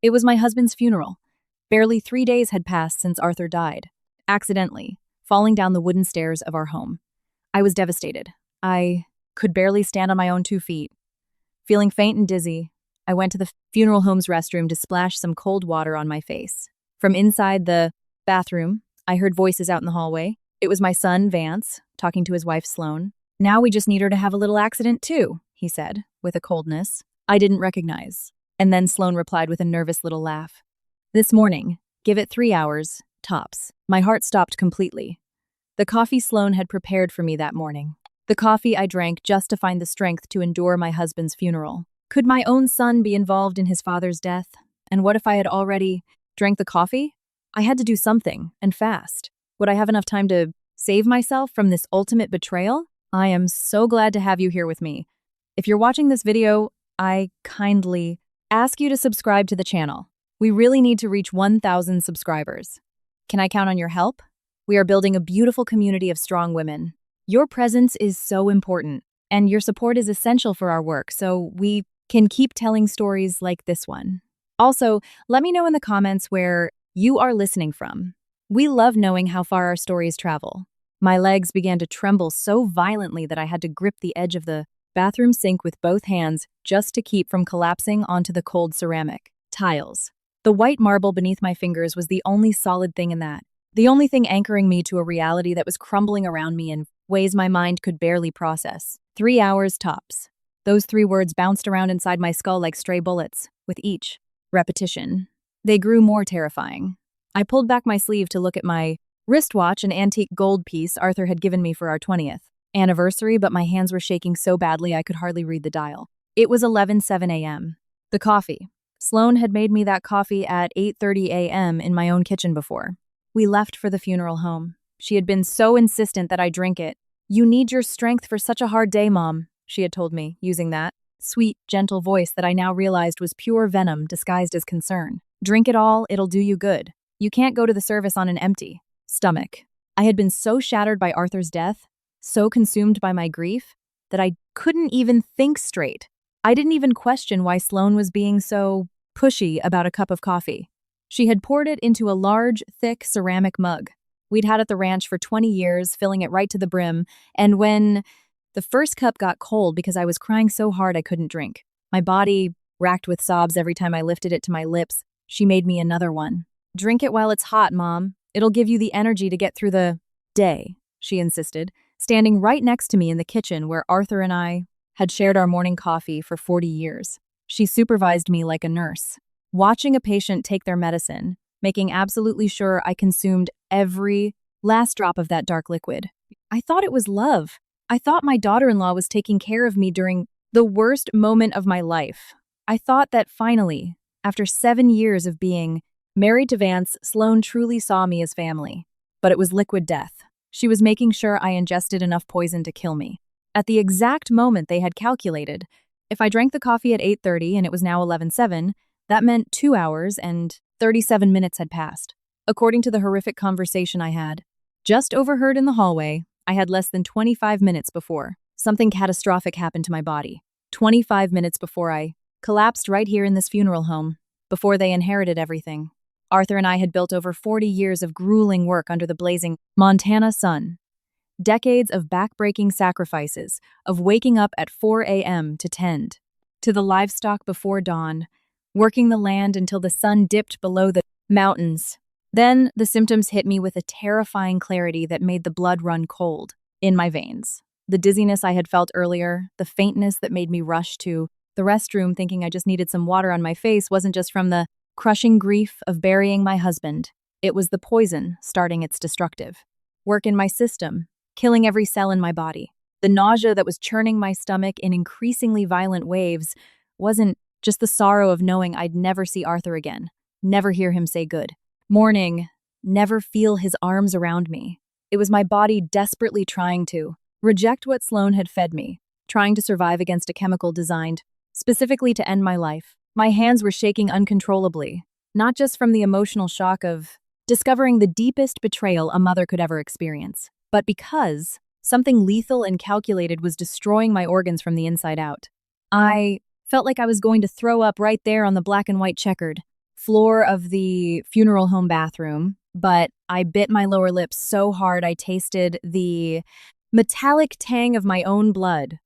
It was my husband's funeral. Barely 3 days had passed since Arthur died, accidentally, falling down the wooden stairs of our home. I was devastated. I could barely stand on my own 2 feet. Feeling faint and dizzy, I went to the funeral home's restroom to splash some cold water on my face. From inside the bathroom, I heard voices out in the hallway. It was my son, Vance, talking to his wife, Sloane. "Now we just need her to have a little accident, too," he said, with a coldness I didn't recognize. And then Sloane replied with a nervous little laugh. "This morning, give it 3 hours, tops." My heart stopped completely. The coffee Sloane had prepared for me that morning. The coffee I drank just to find the strength to endure my husband's funeral. Could my own son be involved in his father's death? And what if I had already drank the coffee? I had to do something, and fast. Would I have enough time to save myself from this ultimate betrayal? I am so glad to have you here with me. If you're watching this video, I kindly ask you to subscribe to the channel. We really need to reach 1,000 subscribers. Can I count on your help? We are building a beautiful community of strong women. Your presence is so important, and your support is essential for our work, so we can keep telling stories like this one. Also, let me know in the comments where you are listening from. We love knowing how far our stories travel. My legs began to tremble so violently that I had to grip the edge of the bathroom sink with both hands just to keep from collapsing onto the cold ceramic tiles. The white marble beneath my fingers was the only solid thing in that. The only thing anchoring me to a reality that was crumbling around me in ways my mind could barely process. 3 hours tops. Those 3 words bounced around inside my skull like stray bullets, with each repetition. They grew more terrifying. I pulled back my sleeve to look at my wristwatch, an antique gold piece Arthur had given me for our 20th anniversary, but my hands were shaking so badly I could hardly read the dial. It was 11:07 a.m. The coffee. Sloane had made me that coffee at 8:30 a.m. in my own kitchen before. We left for the funeral home. She had been so insistent that I drink it. "You need your strength for such a hard day, Mom," she had told me, using that sweet, gentle voice that I now realized was pure venom disguised as concern. "Drink it all, it'll do you good. You can't go to the service on an empty stomach." I had been so shattered by Arthur's death, so consumed by my grief, that I couldn't even think straight. I didn't even question why Sloane was being so pushy about a cup of coffee. She had poured it into a large, thick ceramic mug. We'd had at the ranch for 20 years, filling it right to the brim, and when the first cup got cold because I was crying so hard I couldn't drink, my body racked with sobs every time I lifted it to my lips, she made me another one. "Drink it while it's hot, Mom. It'll give you the energy to get through the day," she insisted, standing right next to me in the kitchen where Arthur and I had shared our morning coffee for 40 years. She supervised me like a nurse, watching a patient take their medicine, making absolutely sure I consumed every last drop of that dark liquid. I thought it was love. I thought my daughter-in-law was taking care of me during the worst moment of my life. I thought that finally, after 7 years of being married to Vance, Sloane truly saw me as family. But it was liquid death. She was making sure I ingested enough poison to kill me. At the exact moment they had calculated, if I drank the coffee at 8:30 and it was now 11:07, that meant 2 hours and 37 minutes had passed. According to the horrific conversation I had just overheard in the hallway, I had less than 25 minutes before something catastrophic happened to my body. 25 minutes before I collapsed right here in this funeral home, before they inherited everything. Arthur and I had built over 40 years of grueling work under the blazing Montana sun. Decades of back-breaking sacrifices, of waking up at 4 a.m. to tend to the livestock before dawn, working the land until the sun dipped below the mountains. Then the symptoms hit me with a terrifying clarity that made the blood run cold in my veins. The dizziness I had felt earlier, the faintness that made me rush to the restroom thinking I just needed some water on my face wasn't just from the crushing grief of burying my husband. It was the poison starting its destructive work in my system, killing every cell in my body. The nausea that was churning my stomach in increasingly violent waves wasn't just the sorrow of knowing I'd never see Arthur again, never hear him say good morning, never feel his arms around me. It was my body desperately trying to reject what Sloane had fed me, trying to survive against a chemical designed specifically to end my life. My hands were shaking uncontrollably, not just from the emotional shock of discovering the deepest betrayal a mother could ever experience, but because something lethal and calculated was destroying my organs from the inside out. I felt like I was going to throw up right there on the black and white checkered floor of the funeral home bathroom, but I bit my lower lip so hard I tasted the metallic tang of my own blood.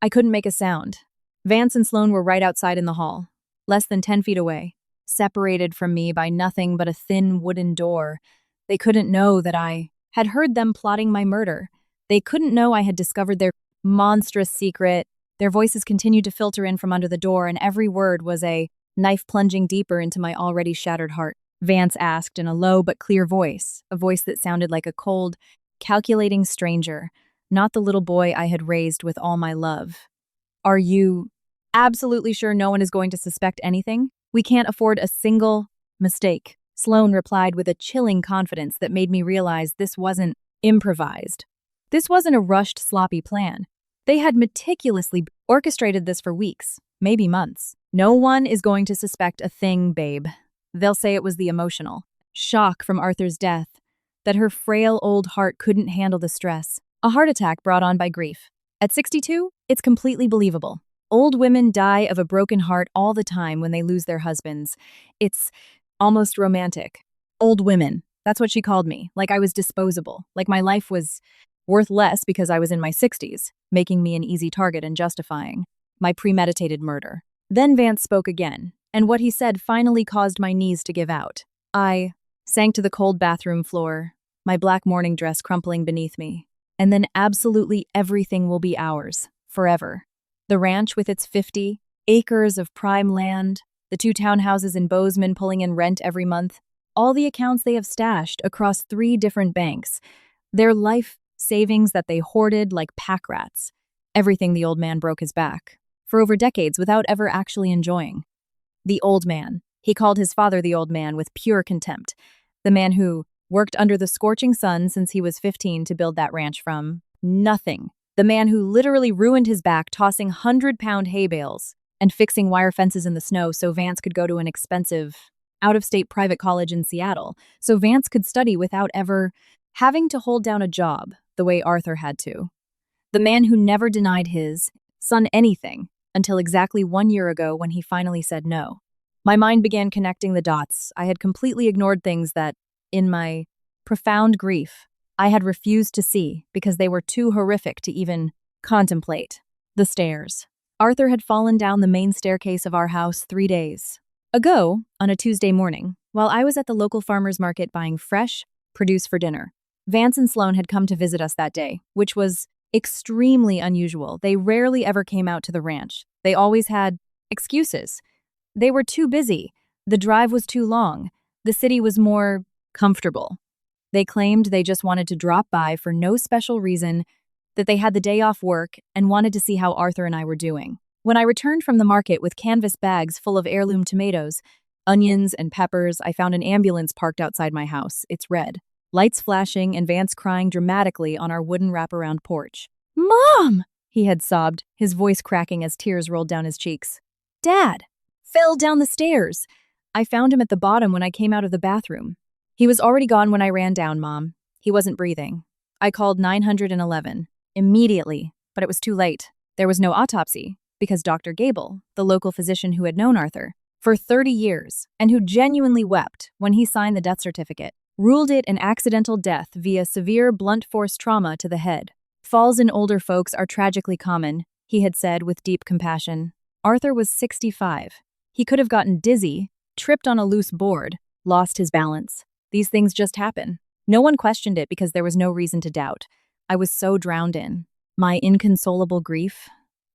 I couldn't make a sound. Vance and Sloane were right outside in the hall, less than 10 feet away, separated from me by nothing but a thin wooden door. They couldn't know that I had heard them plotting my murder. They couldn't know I had discovered their monstrous secret. Their voices continued to filter in from under the door, and every word was a knife plunging deeper into my already shattered heart. Vance asked in a low but clear voice, a voice that sounded like a cold, calculating stranger, not the little boy I had raised with all my love. "Are you absolutely sure no one is going to suspect anything? We can't afford a single mistake." Sloane replied with a chilling confidence that made me realize this wasn't improvised. This wasn't a rushed, sloppy plan. They had meticulously orchestrated this for weeks, maybe months. "No one is going to suspect a thing, babe. They'll say it was the emotional shock from Arthur's death, that her frail old heart couldn't handle the stress. A heart attack brought on by grief. At 62, it's completely believable. Old women die of a broken heart all the time when they lose their husbands. It's almost romantic. Old women. That's what she called me, like I was disposable, like my life was worth less because I was in my 60s, making me an easy target and justifying my premeditated murder." Then Vance spoke again, and what he said finally caused my knees to give out. I sank to the cold bathroom floor, my black morning dress crumpling beneath me. "And then absolutely everything will be ours, forever. The ranch with its 50 acres of prime land, the 2 townhouses in Bozeman pulling in rent every month, all the accounts they have stashed across 3 different banks, their life savings that they hoarded like pack rats, everything the old man broke his back for over decades without ever actually enjoying." The old man. He called his father the old man with pure contempt. The man who worked under the scorching sun since he was 15 to build that ranch from nothing. The man who literally ruined his back tossing 100-pound hay bales and fixing wire fences in the snow so Vance could go to an expensive, out-of-state private college in Seattle, so Vance could study without ever having to hold down a job the way Arthur had to. The man who never denied his son anything until exactly 1 year ago when he finally said no. My mind began connecting the dots. I had completely ignored things that, in my profound grief, I had refused to see because they were too horrific to even contemplate. The stairs. Arthur had fallen down the main staircase of our house 3 days ago on a Tuesday morning, while I was at the local farmer's market buying fresh produce for dinner. Vance and Sloane had come to visit us that day, which was extremely unusual. They rarely ever came out to the ranch. They always had excuses. They were too busy. The drive was too long. The city was more comfortable. They claimed they just wanted to drop by for no special reason, that they had the day off work and wanted to see how Arthur and I were doing. When I returned from the market with canvas bags full of heirloom tomatoes, onions, and peppers, I found an ambulance parked outside my house. It's red. Lights flashing and Vance crying dramatically on our wooden wraparound porch. "Mom!" he had sobbed, his voice cracking as tears rolled down his cheeks. "Dad fell down the stairs. I found him at the bottom when I came out of the bathroom. He was already gone when I ran down, Mom. He wasn't breathing. I called 911 immediately, but it was too late. There was no autopsy because Dr. Gable, the local physician who had known Arthur for 30 years and who genuinely wept when he signed the death certificate, ruled it an accidental death via severe blunt force trauma to the head. Falls in older folks are tragically common," he had said with deep compassion. Arthur was 65. He could have gotten dizzy, tripped on a loose board, lost his balance. These things just happen. No one questioned it because there was no reason to doubt. I was so drowned in my inconsolable grief,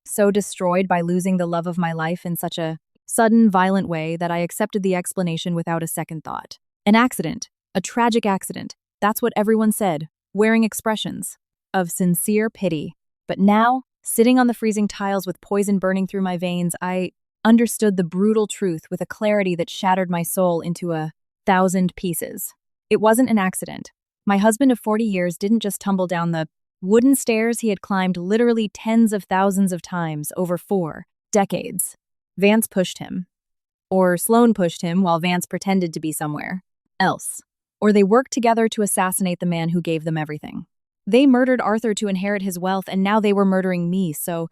so destroyed by losing the love of my life in such a sudden, violent way that I accepted the explanation without a second thought. An accident. A tragic accident. That's what everyone said, wearing expressions of sincere pity. But now, sitting on the freezing tiles with poison burning through my veins, I understood the brutal truth with a clarity that shattered my soul into 1,000 pieces. It wasn't an accident. My husband of 40 years didn't just tumble down the wooden stairs he had climbed literally tens of thousands of times over 4 decades. Vance pushed him. Or Sloane pushed him while Vance pretended to be somewhere else. Or they worked together to assassinate the man who gave them everything. They murdered Arthur to inherit his wealth, and now they were murdering me so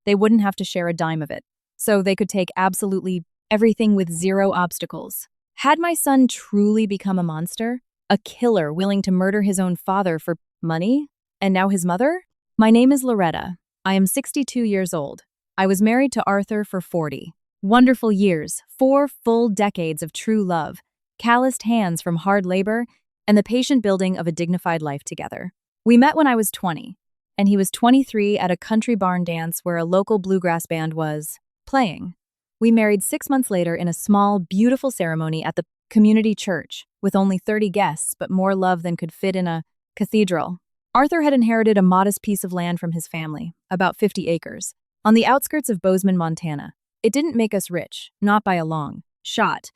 they wouldn't have to share a dime of it. So they could take absolutely everything with 0 obstacles. Had my son truly become a monster? A killer willing to murder his own father for money? And now his mother? My name is Loretta. I am 62 years old. I was married to Arthur for 40. Wonderful years, 4 full decades of true love, calloused hands from hard labor, and the patient building of a dignified life together. We met when I was 20, and he was 23 at a country barn dance where a local bluegrass band was playing. We married 6 months later in a small, beautiful ceremony at the community church, with only 30 guests, but more love than could fit in a cathedral. Arthur had inherited a modest piece of land from his family, about 50 acres, on the outskirts of Bozeman, Montana. It didn't make us rich, not by a long shot,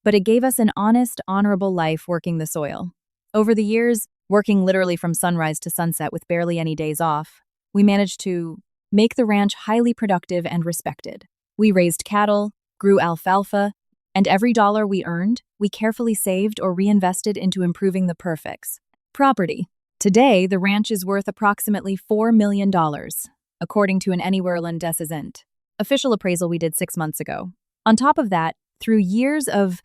but it gave us an honest, honorable life working the soil. Over the years, working literally from sunrise to sunset with barely any days off, we managed to make the ranch highly productive and respected. We raised cattle, grew alfalfa, and every dollar we earned, we carefully saved or reinvested into improving the perfects. Property. Today, the ranch is worth approximately $4 million, according to an Anywhereland Descent official appraisal we did 6 months ago. On top of that, through years of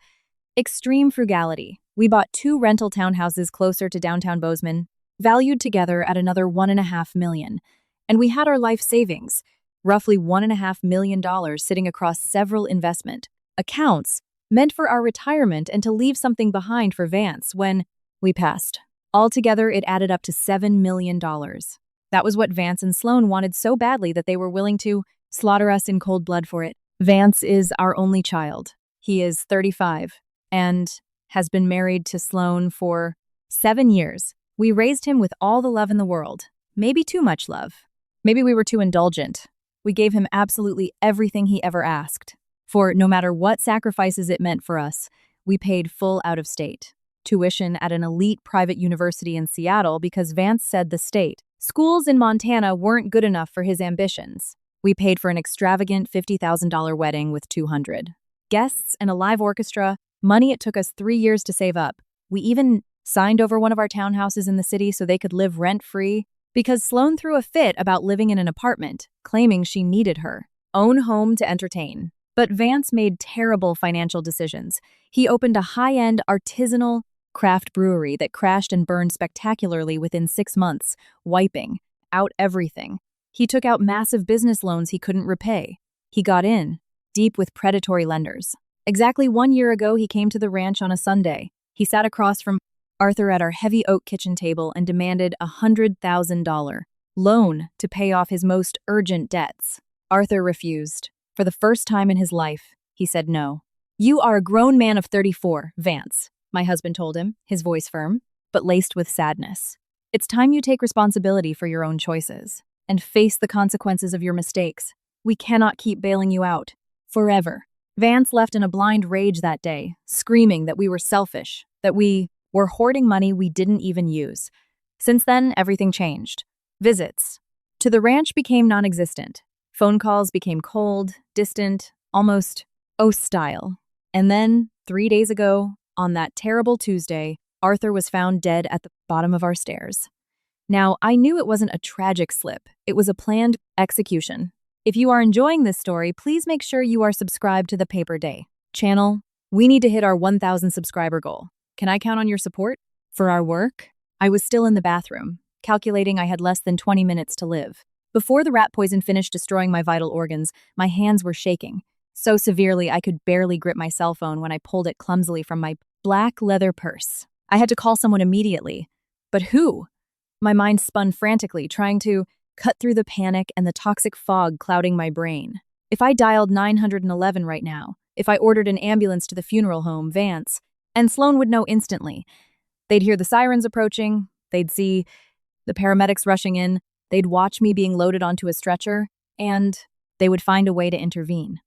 extreme frugality, we bought 2 rental townhouses closer to downtown Bozeman, valued together at another $1.5 million, and we had our life savings, roughly $1.5 million sitting across several investment accounts, meant for our retirement and to leave something behind for Vance when we passed. Altogether, it added up to $7 million. That was what Vance and Sloan wanted so badly that they were willing to slaughter us in cold blood for it. Vance is our only child. He is 35 and has been married to Sloan for 7 years. We raised him with all the love in the world. Maybe too much love. Maybe we were too indulgent. We gave him absolutely everything he ever asked. For no matter what sacrifices it meant for us, we paid full out-of-state tuition at an elite private university in Seattle because Vance said the state schools in Montana weren't good enough for his ambitions. We paid for an extravagant $50,000 wedding with 200 guests and a live orchestra, money it took us 3 years to save up. We even signed over one of our townhouses in the city so they could live rent-free because Sloan threw a fit about living in an apartment, claiming she needed her own home to entertain. But Vance made terrible financial decisions. He opened a high-end artisanal craft brewery that crashed and burned spectacularly within 6 months, wiping out everything. He took out massive business loans he couldn't repay. He got in deep with predatory lenders. Exactly 1 year ago, he came to the ranch on a Sunday. He sat across from Arthur at our heavy oak kitchen table and demanded a $100,000 loan to pay off his most urgent debts. Arthur refused. For the first time in his life, he said no. "You are a grown man of 34, Vance," my husband told him, his voice firm, but laced with sadness. "It's time you take responsibility for your own choices and face the consequences of your mistakes. We cannot keep bailing you out. Forever." Vance left in a blind rage that day, screaming that we were selfish, that we were hoarding money we didn't even use. Since then, everything changed. Visits to the ranch became non-existent. Phone calls became cold, distant, almost hostile. And then, 3 days ago, on that terrible Tuesday, Arthur was found dead at the bottom of our stairs. Now, I knew it wasn't a tragic slip. It was a planned execution. If you are enjoying this story, please make sure you are subscribed to the Paper Day channel. We need to hit our 1,000 subscriber goal. Can I count on your support? For our work? I was still in the bathroom, calculating I had less than 20 minutes to live. Before the rat poison finished destroying my vital organs, my hands were shaking so severely I could barely grip my cell phone when I pulled it clumsily from my black leather purse. I had to call someone immediately. But who? My mind spun frantically, trying to cut through the panic and the toxic fog clouding my brain. If I dialed 911 right now, if I ordered an ambulance to the funeral home, Vance, and Sloan would know instantly. They'd hear the sirens approaching, they'd see the paramedics rushing in, they'd watch me being loaded onto a stretcher, and they would find a way to intervene.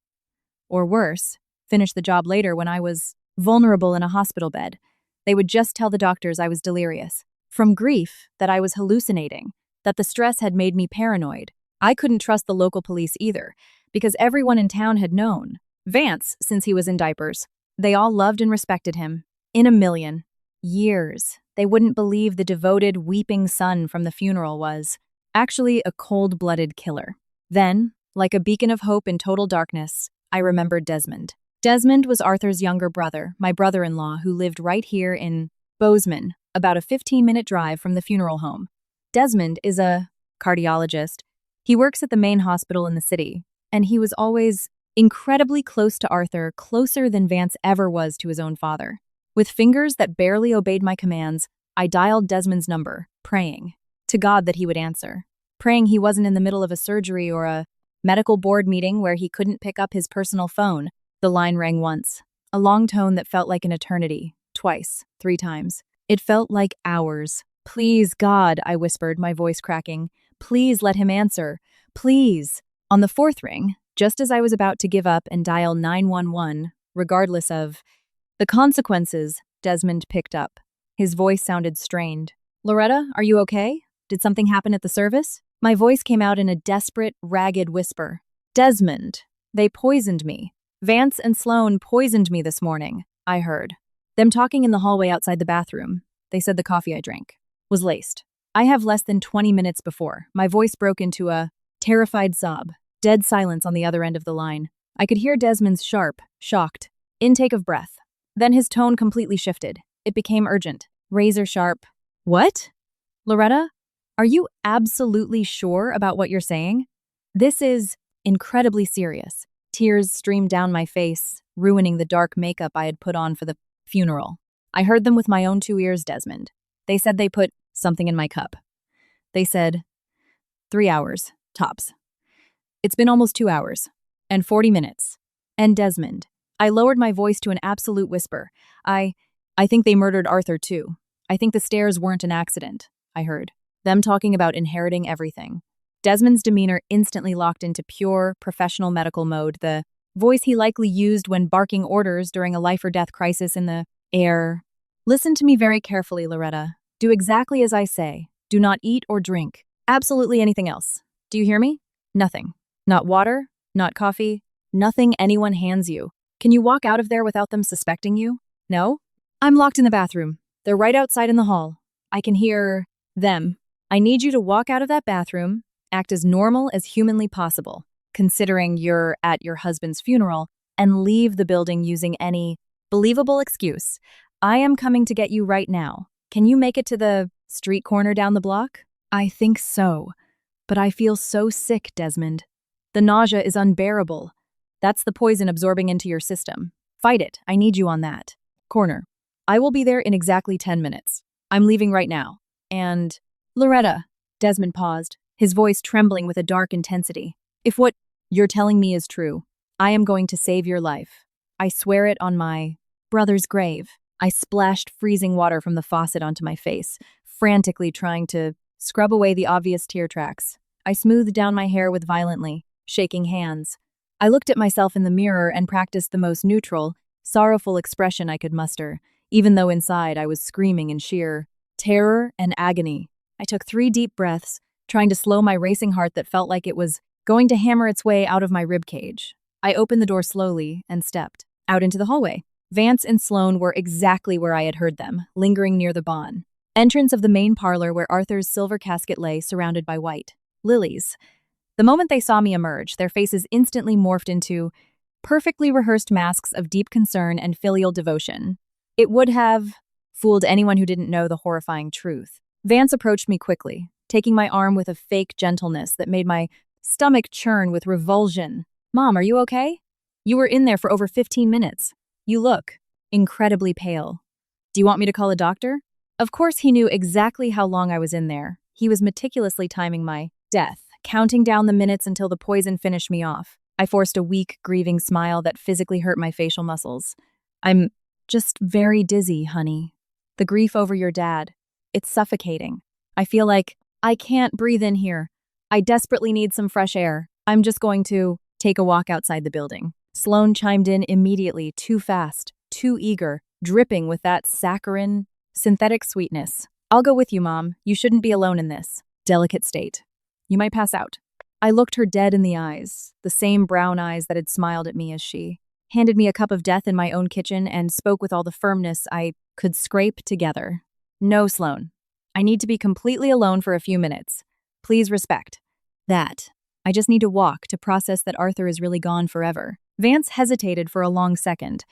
Or worse, finish the job later when I was vulnerable in a hospital bed. They would just tell the doctors I was delirious. From grief, that I was hallucinating, that the stress had made me paranoid. I couldn't trust the local police either, because everyone in town had known. Vance, since he was in diapers. They all loved and respected him. In a million years, they wouldn't believe the devoted, weeping son from the funeral was actually a cold-blooded killer. Then, like a beacon of hope in total darkness, I remembered Desmond. Desmond was Arthur's younger brother, my brother-in-law, who lived right here in Bozeman, about a 15-minute drive from the funeral home. Desmond is a cardiologist. He works at the main hospital in the city, and he was always incredibly close to Arthur, closer than Vance ever was to his own father. With fingers that barely obeyed my commands, I dialed Desmond's number, praying to God that he would answer, praying he wasn't in the middle of a surgery or a medical board meeting where he couldn't pick up his personal phone. The line rang once, a long tone that felt like an eternity, twice, 3 times. It felt like hours. "Please, God," I whispered, my voice cracking. "Please let him answer. Please." On the 4th ring, just as I was about to give up and dial 911, regardless of the consequences, Desmond picked up. His voice sounded strained. "Loretta, are you okay? Did something happen at the service?" My voice came out in a desperate, ragged whisper. "Desmond, they poisoned me. Vance and Sloan poisoned me this morning," I heard. Them talking in the hallway outside the bathroom. They said the coffee I drank was laced. I have less than 20 minutes before. My voice broke into a terrified sob. Dead silence on the other end of the line. I could hear Desmond's sharp, shocked intake of breath. Then his tone completely shifted. It became urgent, razor sharp. "What? Loretta, are you absolutely sure about what you're saying? This is incredibly serious." Tears streamed down my face, ruining the dark makeup I had put on for the funeral. I heard them with my own 2 ears, Desmond. They said they put something in my cup. They said 3 hours, tops. It's been almost 2 hours, and 40 minutes. And Desmond. I lowered my voice to an absolute whisper. I think they murdered Arthur too. I think the stairs weren't an accident," I heard. Them talking about inheriting everything. Desmond's demeanor instantly locked into pure, professional medical mode, the voice he likely used when barking orders during a life-or-death crisis in the air. "Listen to me very carefully, Loretta. Do exactly as I say. Do not eat or drink. Absolutely anything else. Do you hear me? Nothing. Not water, not coffee, nothing anyone hands you. Can you walk out of there without them suspecting you? No? I'm locked in the bathroom. They're right outside in the hall. I can hear them. I need you to walk out of that bathroom, act as normal as humanly possible, considering you're at your husband's funeral, and leave the building using any believable excuse. I am coming to get you right now. Can you make it to the street corner down the block?" "I think so. But I feel so sick, Desmond. The nausea is unbearable. That's the poison absorbing into your system. Fight it. I need you on that. Corner. I will be there in exactly 10 minutes. I'm leaving right now. And Loretta." Desmond paused, his voice trembling with a dark intensity. "If what you're telling me is true, I am going to save your life. I swear it on my brother's grave." I splashed freezing water from the faucet onto my face, frantically trying to scrub away the obvious tear tracks. I smoothed down my hair with violently shaking hands. I looked at myself in the mirror and practiced the most neutral, sorrowful expression I could muster, even though inside I was screaming in sheer terror and agony. I took 3 deep breaths, trying to slow my racing heart that felt like it was going to hammer its way out of my ribcage. I opened the door slowly and stepped out into the hallway. Vance and Sloan were exactly where I had heard them, lingering near the bawn entrance of the main parlor where Arthur's silver casket lay, surrounded by white lilies. The moment they saw me emerge, their faces instantly morphed into perfectly rehearsed masks of deep concern and filial devotion. It would have fooled anyone who didn't know the horrifying truth. Vance approached me quickly, taking my arm with a fake gentleness that made my stomach churn with revulsion. "Mom, are you okay? You were in there for over 15 minutes. You look incredibly pale. Do you want me to call a doctor?" Of course, he knew exactly how long I was in there. He was meticulously timing my death, counting down the minutes until the poison finished me off. I forced a weak, grieving smile that physically hurt my facial muscles. "I'm just very dizzy, honey. The grief over your dad. It's suffocating. I feel like I can't breathe in here. I desperately need some fresh air. I'm just going to take a walk outside the building." Sloan chimed in immediately, too fast, too eager, dripping with that saccharine, synthetic sweetness. "I'll go with you, Mom. You shouldn't be alone in this delicate state. You might pass out." I looked her dead in the eyes, the same brown eyes that had smiled at me as she handed me a cup of death in my own kitchen and spoke with all the firmness I could scrape together. "No, Sloan. I need to be completely alone for a few minutes. Please respect that. I just need to walk to process that Arthur is really gone forever. Vance hesitated for a long second.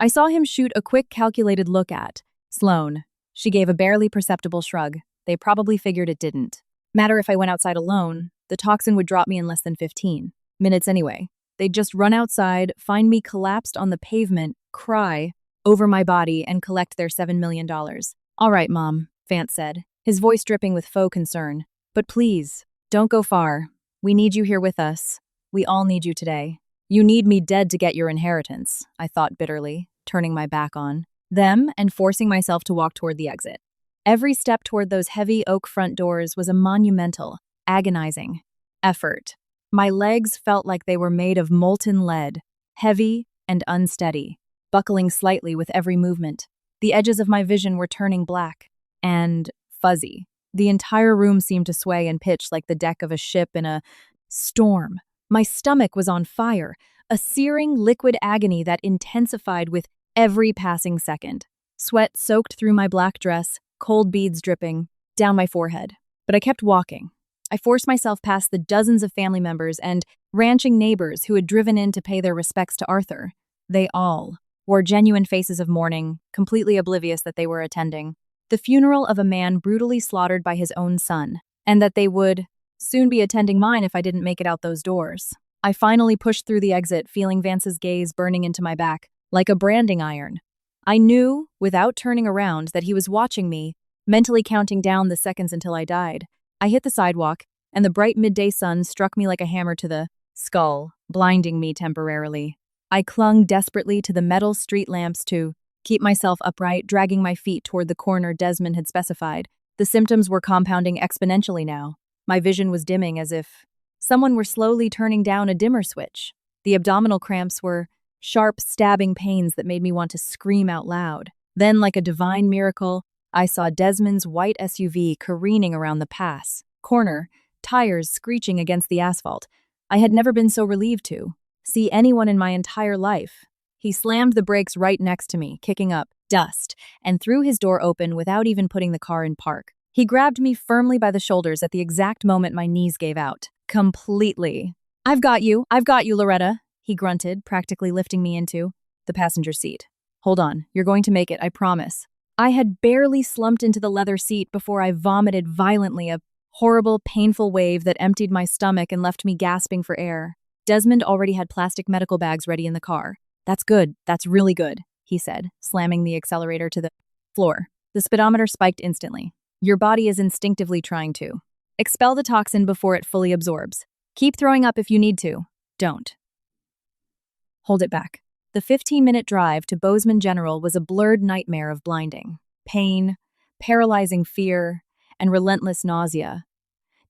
I saw him shoot a quick, calculated look at Sloane. She gave a barely perceptible shrug. They probably figured it didn't matter if I went outside alone. The toxin would drop me in less than 15 minutes anyway. They'd just run outside, find me collapsed on the pavement, cry over my body, and collect their $7 million. All right, Mom, Vance said, his voice dripping with faux concern. But please, don't go far. We need you here with us. We all need you today. You need me dead to get your inheritance, I thought bitterly, turning my back on them and forcing myself to walk toward the exit. Every step toward those heavy oak front doors was a monumental, agonizing effort. My legs felt like they were made of molten lead, heavy and unsteady, buckling slightly with every movement. The edges of my vision were turning black and fuzzy. The entire room seemed to sway and pitch like the deck of a ship in a storm. My stomach was on fire, a searing liquid agony that intensified with every passing second. Sweat soaked through my black dress, cold beads dripping down my forehead. But I kept walking. I forced myself past the dozens of family members and ranching neighbors who had driven in to pay their respects to Arthur. They all wore genuine faces of mourning, completely oblivious that they were attending the funeral of a man brutally slaughtered by his own son, and that they would soon be attending mine if I didn't make it out those doors. I finally pushed through the exit, feeling Vance's gaze burning into my back, like a branding iron. I knew, without turning around, that he was watching me, mentally counting down the seconds until I died. I hit the sidewalk, and the bright midday sun struck me like a hammer to the skull, blinding me temporarily. I clung desperately to the metal street lamps to keep myself upright, dragging my feet toward the corner Desmond had specified. The symptoms were compounding exponentially now. My vision was dimming as if someone were slowly turning down a dimmer switch. The abdominal cramps were sharp, stabbing pains that made me want to scream out loud. Then, like a divine miracle, I saw Desmond's white SUV careening around the pass corner, tires screeching against the asphalt. I had never been so relieved to see anyone in my entire life. He slammed the brakes right next to me, kicking up dust, and threw his door open without even putting the car in park. He grabbed me firmly by the shoulders at the exact moment my knees gave out. Completely. I've got you, Loretta, he grunted, practically lifting me into the passenger seat. Hold on, you're going to make it, I promise. I had barely slumped into the leather seat before I vomited violently, a horrible, painful wave that emptied my stomach and left me gasping for air. Desmond already had plastic medical bags ready in the car. That's good, that's really good, he said, slamming the accelerator to the floor. The speedometer spiked instantly. Your body is instinctively trying to expel the toxin before it fully absorbs. Keep throwing up if you need to. Don't. Hold it back. The 15-minute drive to Bozeman General was a blurred nightmare of blinding pain, paralyzing fear, and relentless nausea.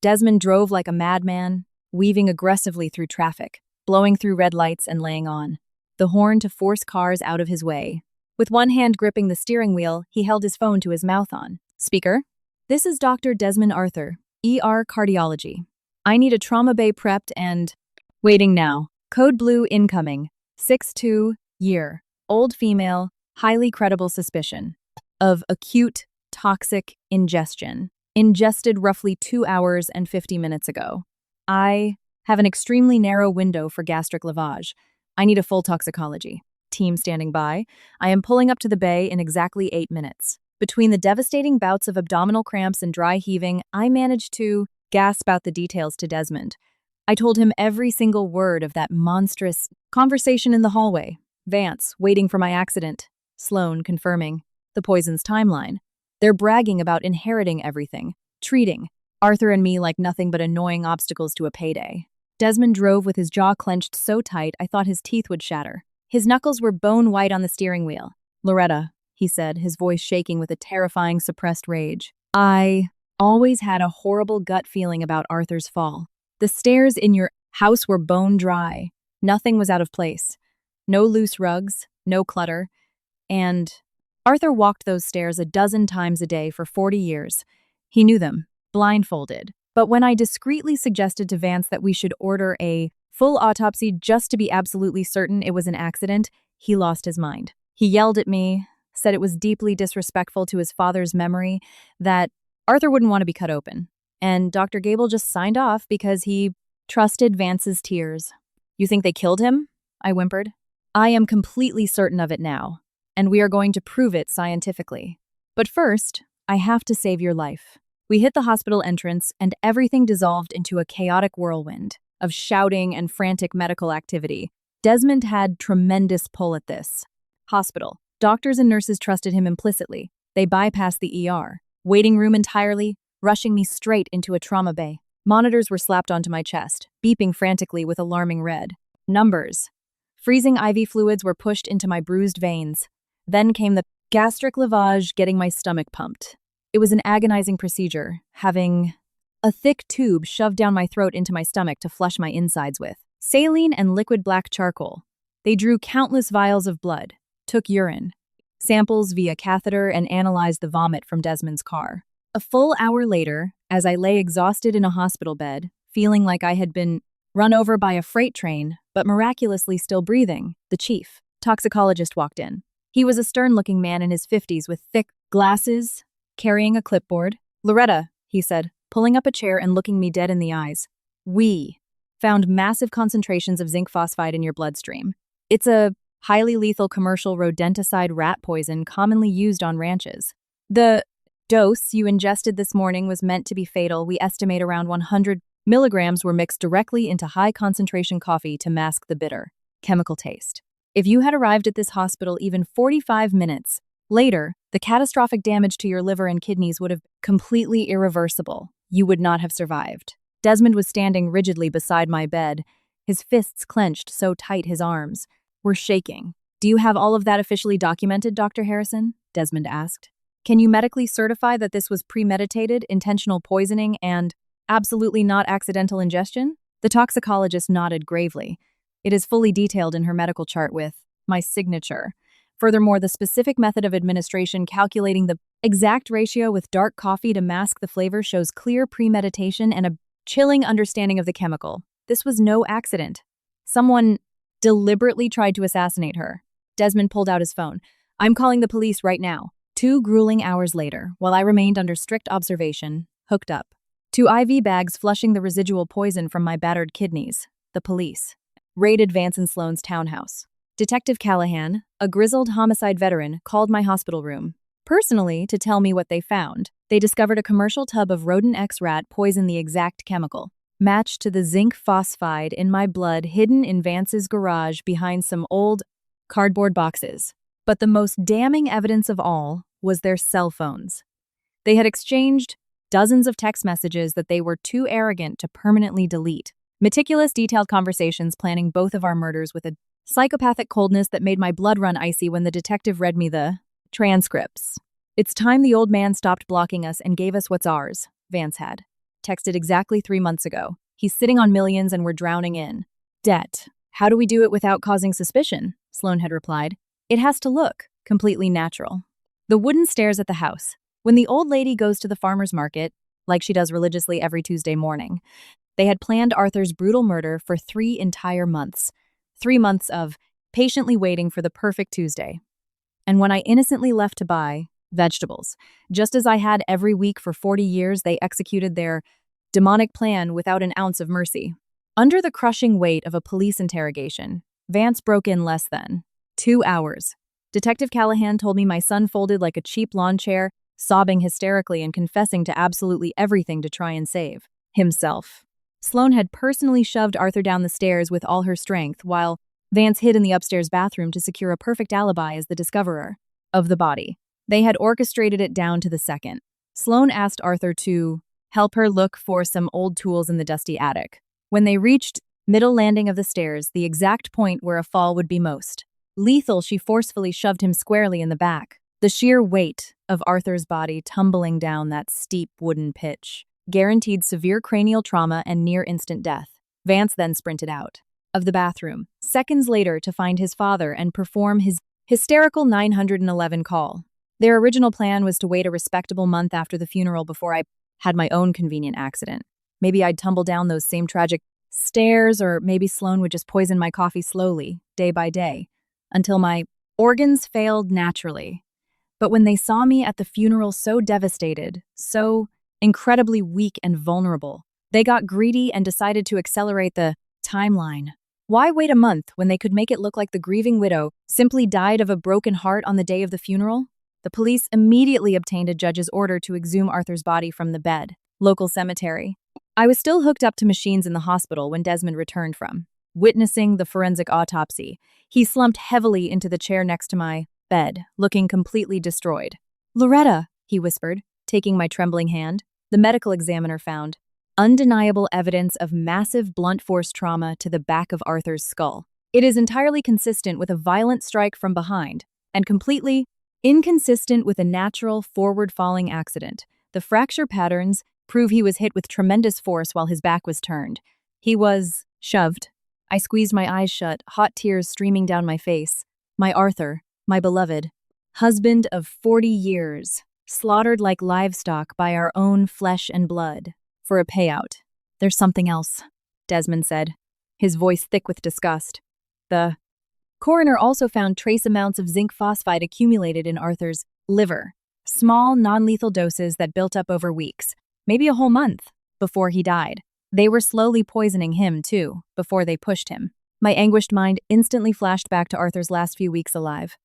Desmond drove like a madman, weaving aggressively through traffic, blowing through red lights and laying on the horn to force cars out of his way. With one hand gripping the steering wheel, he held his phone to his mouth on speaker. This is Dr. Desmond Arthur, ER Cardiology. I need a trauma bay prepped and waiting now. Code blue incoming. 6'2", year. Old female, highly credible suspicion of acute toxic ingestion. Ingested roughly 2 hours and 50 minutes ago. I have an extremely narrow window for gastric lavage. I need a full toxicology team standing by. I am pulling up to the bay in exactly 8 minutes. Between the devastating bouts of abdominal cramps and dry heaving, I managed to gasp out the details to Desmond. I told him every single word of that monstrous conversation in the hallway. Vance, waiting for my accident. Sloane, confirming the poison's timeline. They're bragging about inheriting everything, treating Arthur and me like nothing but annoying obstacles to a payday. Desmond drove with his jaw clenched so tight I thought his teeth would shatter. His knuckles were bone white on the steering wheel. Loretta, he said, his voice shaking with a terrifying suppressed rage. I always had a horrible gut feeling about Arthur's fall. The stairs in your house were bone dry. Nothing was out of place. No loose rugs, no clutter. And Arthur walked those stairs a dozen times a day for 40 years. He knew them, blindfolded. But when I discreetly suggested to Vance that we should order a full autopsy just to be absolutely certain it was an accident, he lost his mind. He yelled at me, said it was deeply disrespectful to his father's memory, that Arthur wouldn't want to be cut open. And Dr. Gable just signed off because he trusted Vance's tears. You think they killed him? I whimpered. I am completely certain of it now, and we are going to prove it scientifically. But first, I have to save your life. We hit the hospital entrance, and everything dissolved into a chaotic whirlwind of shouting and frantic medical activity. Desmond had tremendous pull at this. Hospital. Doctors and nurses trusted him implicitly. They bypassed the ER. Waiting room entirely, rushing me straight into a trauma bay. Monitors were slapped onto my chest, beeping frantically with alarming red. Numbers. Freezing IV fluids were pushed into my bruised veins. Then came the gastric lavage, getting my stomach pumped. It was an agonizing procedure, having a thick tube shoved down my throat into my stomach to flush my insides with. Saline and liquid black charcoal. They drew countless vials of blood, took urine, samples via catheter, and analyzed the vomit from Desmond's car. A full hour later, as I lay exhausted in a hospital bed, feeling like I had been run over by a freight train, but miraculously still breathing, the chief toxicologist walked in. He was a stern-looking man in his 50s with thick glasses, carrying a clipboard. "Loretta," he said, pulling up a chair and looking me dead in the eyes. "We found massive concentrations of zinc phosphide in your bloodstream. It's a highly lethal commercial rodenticide rat poison commonly used on ranches. The dose you ingested this morning was meant to be fatal. We estimate around 100 milligrams were mixed directly into high-concentration coffee to mask the bitter chemical taste. If you had arrived at this hospital even 45 minutes later, the catastrophic damage to your liver and kidneys would have been completely irreversible. You would not have survived." Desmond was standing rigidly beside my bed, his fists clenched so tight his arms were shaking. "Do you have all of that officially documented, Dr. Harrison?" Desmond asked. "Can you medically certify that this was premeditated, intentional poisoning, and absolutely not accidental ingestion?" The toxicologist nodded gravely. "It is fully detailed in her medical chart with my signature. Furthermore, the specific method of administration calculating the exact ratio with dark coffee to mask the flavor shows clear premeditation and a chilling understanding of the chemical. This was no accident. Someone deliberately tried to assassinate her." Desmond pulled out his phone. "I'm calling the police right now." 2 grueling hours later, while I remained under strict observation, hooked up. 2 IV bags flushing the residual poison from my battered kidneys. The police raided Vance and Sloane's townhouse. Detective Callahan, a grizzled homicide veteran, called my hospital room personally to tell me what they found. They discovered a commercial tub of rodent X rat poison, the exact chemical matched to the zinc phosphide in my blood, hidden in Vance's garage behind some old cardboard boxes. But the most damning evidence of all was their cell phones. They had exchanged dozens of text messages that they were too arrogant to permanently delete. Meticulous, detailed conversations planning both of our murders with a psychopathic coldness that made my blood run icy when the detective read me the transcripts. "It's time the old man stopped blocking us and gave us what's ours," Vance had texted exactly 3 months ago. "He's sitting on millions and we're drowning in debt. How do we do it without causing suspicion?" Sloane had replied. "It has to look completely natural." The wooden stairs at the house. When the old lady goes to the farmer's market, like she does religiously every Tuesday morning, they had planned Arthur's brutal murder for 3 entire months. 3 months of patiently waiting for the perfect Tuesday. And when I innocently left to buy vegetables, just as I had every week for 40 years, they executed their demonic plan without an ounce of mercy. Under the crushing weight of a police interrogation, Vance broke in less than 2 hours. Detective Callahan told me my son folded like a cheap lawn chair, sobbing hysterically and confessing to absolutely everything to try and save himself. Sloane had personally shoved Arthur down the stairs with all her strength, while Vance hid in the upstairs bathroom to secure a perfect alibi as the discoverer of the body. They had orchestrated it down to the second. Sloane asked Arthur to help her look for some old tools in the dusty attic. When they reached middle landing of the stairs, the exact point where a fall would be most lethal, she forcefully shoved him squarely in the back. The sheer weight of Arthur's body tumbling down that steep wooden pitch guaranteed severe cranial trauma and near-instant death. Vance then sprinted out of the bathroom, seconds later, to find his father and perform his hysterical 911 call. Their original plan was to wait a respectable month after the funeral before I had my own convenient accident. Maybe I'd tumble down those same tragic stairs, or maybe Sloane would just poison my coffee slowly, day by day, until my organs failed naturally. But when they saw me at the funeral so devastated, so incredibly weak and vulnerable, they got greedy and decided to accelerate the timeline. Why wait a month when they could make it look like the grieving widow simply died of a broken heart on the day of the funeral? The police immediately obtained a judge's order to exhume Arthur's body from the bed, local cemetery. I was still hooked up to machines in the hospital when Desmond returned from witnessing the forensic autopsy. He slumped heavily into the chair next to my bed, looking completely destroyed. "Loretta," he whispered, taking my trembling hand. The medical examiner found undeniable evidence of massive blunt force trauma to the back of Arthur's skull. It is entirely consistent with a violent strike from behind, and completely inconsistent with a natural forward-falling accident. The fracture patterns prove he was hit with tremendous force while his back was turned. He was shoved. I squeezed my eyes shut, hot tears streaming down my face. My Arthur, my beloved, husband of 40 years, slaughtered like livestock by our own flesh and blood, for a payout. "There's something else," Desmond said, his voice thick with disgust. The coroner also found trace amounts of zinc phosphide accumulated in Arthur's liver, small, non-lethal doses that built up over weeks, maybe a whole month, before he died. They were slowly poisoning him, too, before they pushed him. My anguished mind instantly flashed back to Arthur's last few weeks alive.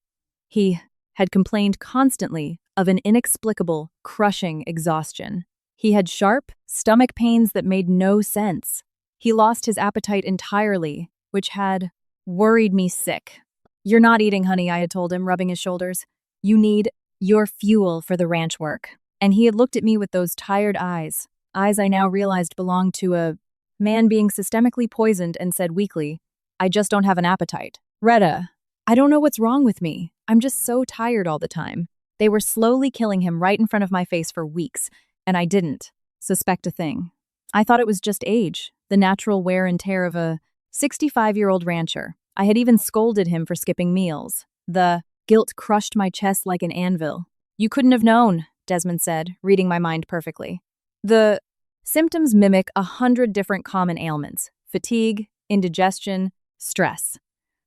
He had complained constantly of an inexplicable, crushing exhaustion. He had sharp stomach pains that made no sense. He lost his appetite entirely, which had worried me sick. "You're not eating, honey," I had told him, rubbing his shoulders. "You need your fuel for the ranch work." And he had looked at me with those tired eyes I now realized belonged to a man being systemically poisoned, and said weakly, "I just don't have an appetite. Retta, I don't know what's wrong with me. I'm just so tired all the time." They were slowly killing him right in front of my face for weeks, and I didn't suspect a thing. I thought it was just age, the natural wear and tear of a 65-year-old rancher. I had even scolded him for skipping meals. The guilt crushed my chest like an anvil. "You couldn't have known," Desmond said, reading my mind perfectly. "The symptoms mimic 100 different common ailments: fatigue, indigestion, stress.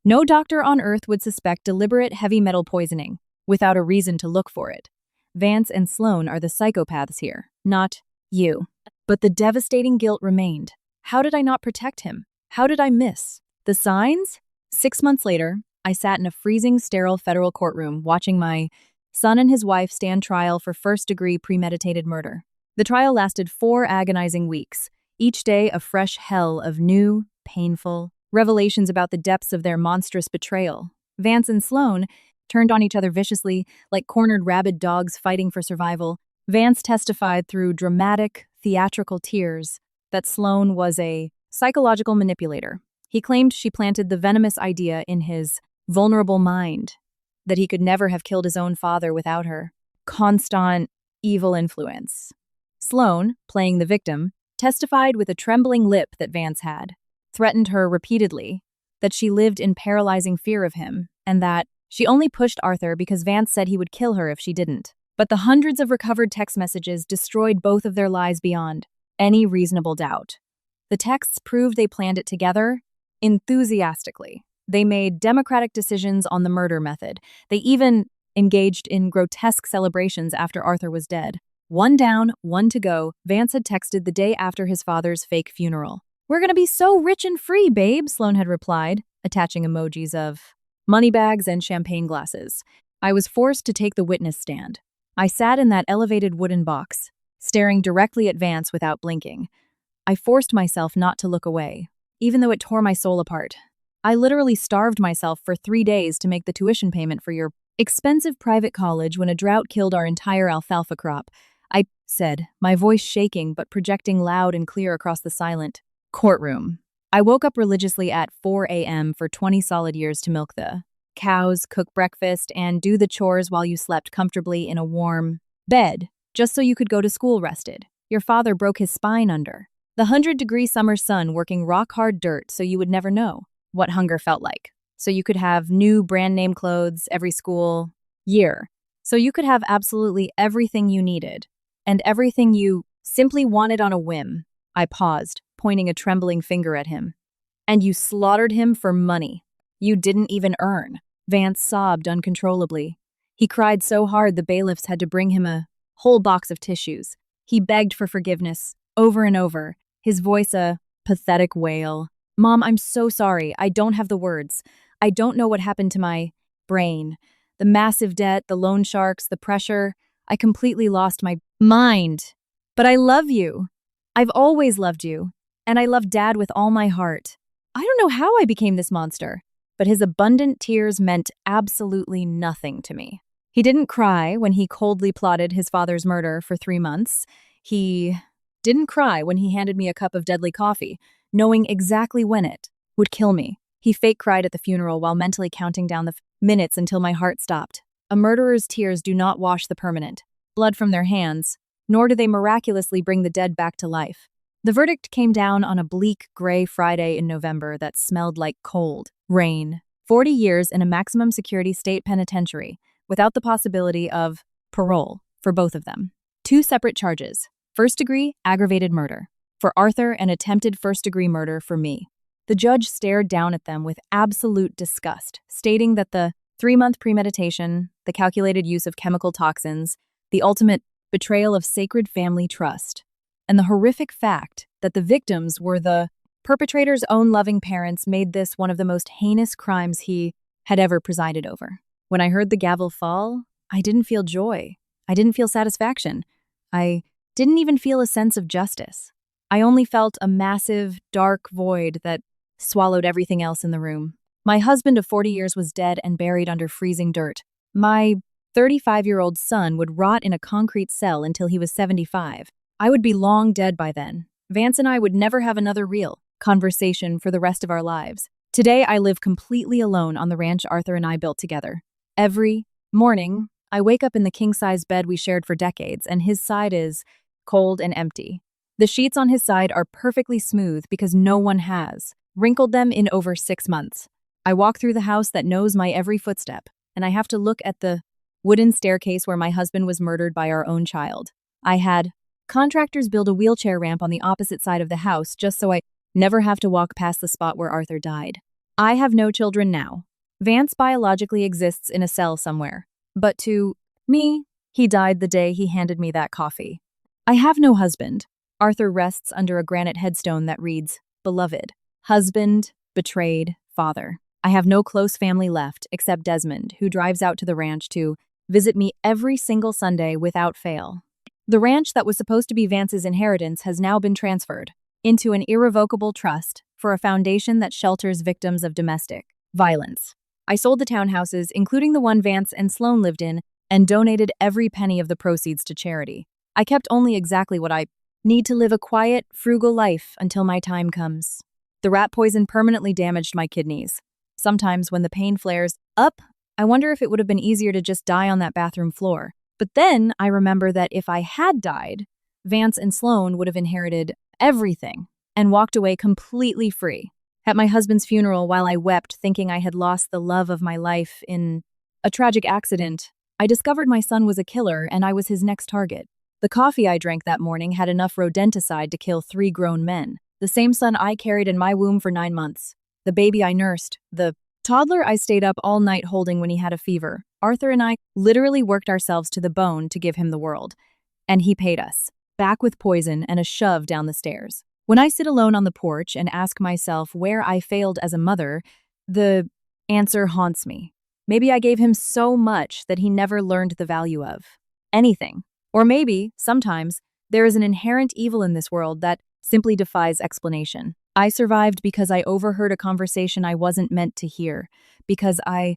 No doctor on earth would suspect deliberate heavy metal poisoning without a reason to look for it. Vance and Sloan are the psychopaths here, not you." But the devastating guilt remained. How did I not protect him? How did I miss the signs? 6 months later, I sat in a freezing, sterile federal courtroom watching my son and his wife stand trial for first-degree premeditated murder. The trial lasted 4 agonizing weeks, each day a fresh hell of new, painful revelations about the depths of their monstrous betrayal. Vance and Sloan turned on each other viciously, like cornered rabid dogs fighting for survival. Vance testified through dramatic, theatrical tears that Sloan was a psychological manipulator. He claimed she planted the venomous idea in his vulnerable mind that he could never have killed his own father without her constant, evil influence. Sloan, playing the victim, testified with a trembling lip that Vance had, threatened her repeatedly, that she lived in paralyzing fear of him, and that she only pushed Arthur because Vance said he would kill her if she didn't. But the hundreds of recovered text messages destroyed both of their lies beyond any reasonable doubt. The texts proved they planned it together, enthusiastically. They made democratic decisions on the murder method. They even engaged in grotesque celebrations after Arthur was dead. "One down, one to go," Vance had texted the day after his father's fake funeral. "We're gonna be so rich and free, babe," Sloan had replied, attaching emojis of money bags and champagne glasses. I was forced to take the witness stand. I sat in that elevated wooden box, staring directly at Vance without blinking. I forced myself not to look away, even though it tore my soul apart. "I literally starved myself for 3 days to make the tuition payment for your expensive private college when a drought killed our entire alfalfa crop," I said, my voice shaking but projecting loud and clear across the silent courtroom. I woke up religiously at 4 a.m. for 20 solid years to milk the cows, cook breakfast, and do the chores while you slept comfortably in a warm bed, just so you could go to school rested. Your father broke his spine under the 100-degree summer sun, working rock-hard dirt so you would never know what hunger felt like. So you could have new brand-name clothes every school year. So you could have absolutely everything you needed, and everything you simply wanted on a whim. I paused, pointing a trembling finger at him. "And you slaughtered him for money you didn't even earn." Vance sobbed uncontrollably. He cried so hard the bailiffs had to bring him a whole box of tissues. He begged for forgiveness, over and over, his voice a pathetic wail. Mom, I'm so sorry. I don't have the words. I don't know what happened to my brain. The massive debt, the loan sharks, the pressure. I completely lost my mind. But I love you. I've always loved you. And I love Dad with all my heart. I don't know how I became this monster, but his abundant tears meant absolutely nothing to me. He didn't cry when he coldly plotted his father's murder for 3 months. He didn't cry when he handed me a cup of deadly coffee, knowing exactly when it would kill me. He fake cried at the funeral while mentally counting down the minutes until my heart stopped. A murderer's tears do not wash the permanent blood from their hands, nor do they miraculously bring the dead back to life. The verdict came down on a bleak, gray Friday in November that smelled like cold rain. 40 years in a maximum security state penitentiary, without the possibility of parole for both of them. 2 separate charges: first-degree aggravated murder for Arthur and attempted first-degree murder for me. The judge stared down at them with absolute disgust, stating that the 3-month premeditation, the calculated use of chemical toxins, the ultimate betrayal of sacred family trust, and the horrific fact that the victims were the perpetrator's own loving parents made this one of the most heinous crimes he had ever presided over. When I heard the gavel fall, I didn't feel joy. I didn't feel satisfaction. I didn't even feel a sense of justice. I only felt a massive, dark void that swallowed everything else in the room. My husband of 40 years was dead and buried under freezing dirt. My 35-year-old son would rot in a concrete cell until he was 75. I would be long dead by then. Vance and I would never have another real conversation for the rest of our lives. Today, I live completely alone on the ranch Arthur and I built together. Every morning, I wake up in the king-size bed we shared for decades, and his side is cold and empty. The sheets on his side are perfectly smooth because no one has wrinkled them in over 6 months. I walk through the house that knows my every footstep, and I have to look at the wooden staircase where my husband was murdered by our own child. I had contractors build a wheelchair ramp on the opposite side of the house just so I never have to walk past the spot where Arthur died. I have no children now. Vance biologically exists in a cell somewhere. But to me, he died the day he handed me that coffee. I have no husband. Arthur rests under a granite headstone that reads, "Beloved, husband, betrayed, father." I have no close family left except Desmond, who drives out to the ranch to visit me every single Sunday without fail. The ranch that was supposed to be Vance's inheritance has now been transferred into an irrevocable trust for a foundation that shelters victims of domestic violence. I sold the townhouses, including the one Vance and Sloan lived in, and donated every penny of the proceeds to charity. I kept only exactly what I need to live a quiet, frugal life until my time comes. The rat poison permanently damaged my kidneys. Sometimes when the pain flares up, I wonder if it would have been easier to just die on that bathroom floor. But then I remember that if I had died, Vance and Sloan would have inherited everything and walked away completely free. At my husband's funeral, while I wept thinking I had lost the love of my life in a tragic accident, I discovered my son was a killer and I was his next target. The coffee I drank that morning had enough rodenticide to kill 3 grown men, the same son I carried in my womb for 9 months, the baby I nursed, the toddler I stayed up all night holding when he had a fever. Arthur and I literally worked ourselves to the bone to give him the world. And he paid us, back with poison and a shove down the stairs. When I sit alone on the porch and ask myself where I failed as a mother, the answer haunts me. Maybe I gave him so much that he never learned the value of anything. Or maybe, sometimes, there is an inherent evil in this world that simply defies explanation. I survived because I overheard a conversation I wasn't meant to hear, because I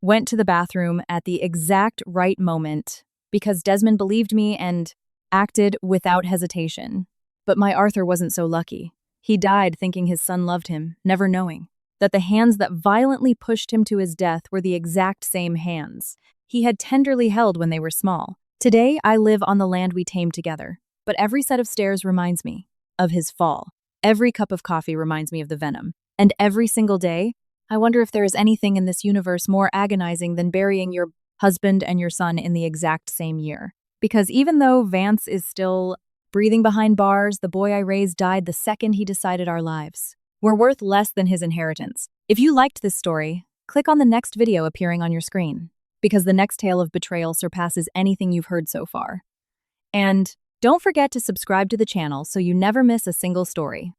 went to the bathroom at the exact right moment, because Desmond believed me and acted without hesitation. But my Arthur wasn't so lucky. He died thinking his son loved him, never knowing that the hands that violently pushed him to his death were the exact same hands he had tenderly held when they were small. Today, I live on the land we tamed together, but every set of stairs reminds me of his fall. Every cup of coffee reminds me of the venom. And every single day, I wonder if there is anything in this universe more agonizing than burying your husband and your son in the exact same year. Because even though Vance is still breathing behind bars, the boy I raised died the second he decided our lives were worth less than his inheritance. If you liked this story, click on the next video appearing on your screen, because the next tale of betrayal surpasses anything you've heard so far. And don't forget to subscribe to the channel so you never miss a single story.